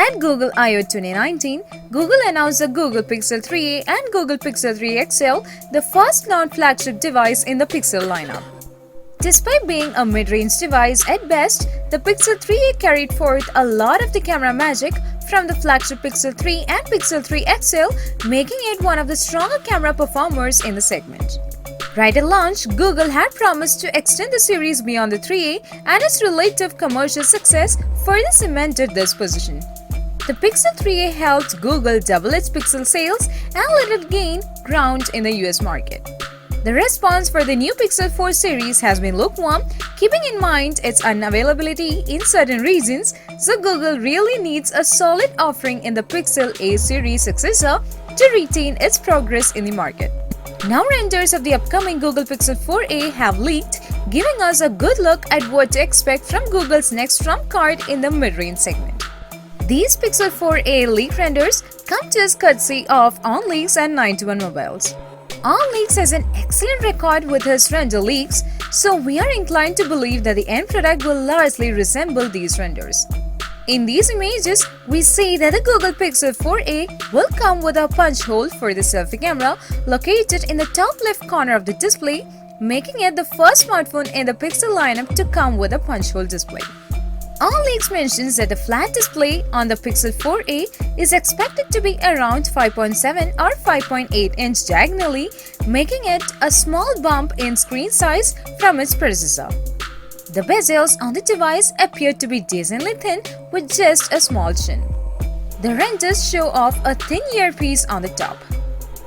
At Google I/O 2019, Google announced the Google Pixel 3a and Google Pixel 3 XL, the first non-flagship device in the Pixel lineup. Despite being a mid-range device at best, the Pixel 3a carried forth a lot of the camera magic from the flagship Pixel 3 and Pixel 3 XL, making it one of the stronger camera performers in the segment. Right at launch, Google had promised to extend the series beyond the 3a, and its relative commercial success further cemented this position. The Pixel 3a helped Google double its Pixel sales and let it gain ground in the US market. The response for the new Pixel 4 series has been lukewarm, keeping in mind its unavailability in certain regions, so Google really needs a solid offering in the Pixel A series successor to retain its progress in the market. Now renders of the upcoming Google Pixel 4a have leaked, giving us a good look at what to expect from Google's next trump card in the mid-range segment. These Pixel 4a leak renders come to us courtesy of OnLeaks and 91 Mobiles. OnLeaks has an excellent record with his render leaks, so we are inclined to believe that the end product will largely resemble these renders. In these images, we see that the Google Pixel 4a will come with a punch hole for the selfie camera located in the top left corner of the display, making it the first smartphone in the Pixel lineup to come with a punch hole display. OnLeaks mentions that the flat display on the Pixel 4a is expected to be around 5.7 or 5.8 inch diagonally, making it a small bump in screen size from its predecessor. The bezels on the device appear to be decently thin with just a small chin. The renders show off a thin earpiece on the top.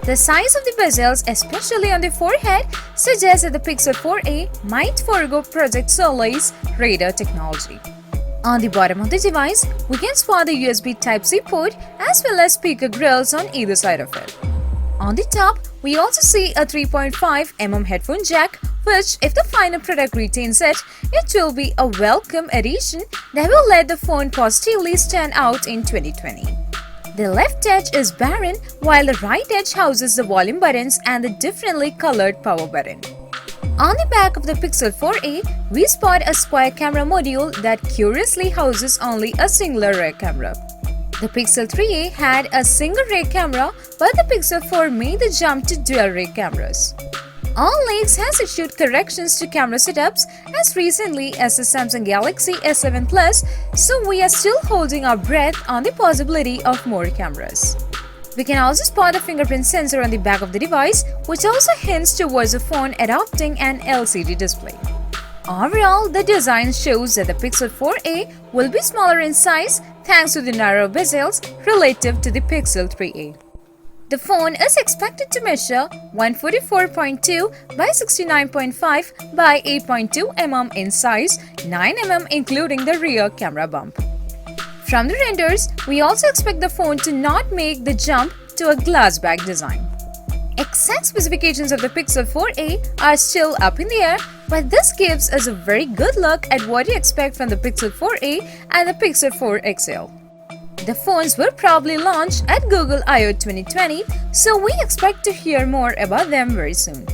The size of the bezels, especially on the forehead, suggests that the Pixel 4a might forego Project Soleil's radar technology. On the bottom of the device, we can spot the USB Type-C port as well as speaker grills on either side of it. On the top, we also see a 3.5mm headphone jack, which, if the final product retains it, it will be a welcome addition that will let the phone positively stand out in 2020. The left edge is barren, while the right edge houses the volume buttons and the differently colored power button. On the back of the Pixel 4a, we spot a square camera module that curiously houses only a singular rear camera. The Pixel 3a had a single rear camera, but the Pixel 4 made the jump to dual rear cameras. OnLeaks has issued corrections to camera setups as recently as the Samsung Galaxy S7 Plus, so we are still holding our breath on the possibility of more cameras. We can also spot the fingerprint sensor on the back of the device, which also hints towards the phone adopting an LCD display. Overall, the design shows that the Pixel 4a will be smaller in size thanks to the narrow bezels relative to the Pixel 3a. The phone is expected to measure 144.2 by 69.5 by 8.2 mm in size, 9 mm including the rear camera bump. From the renders, we also expect the phone to not make the jump to a glass back design. Exact specifications of the Pixel 4a are still up in the air, but this gives us a very good look at what you expect from the Pixel 4a and the Pixel 4 XL. The phones will probably launch at Google I/O 2020, so we expect to hear more about them very soon.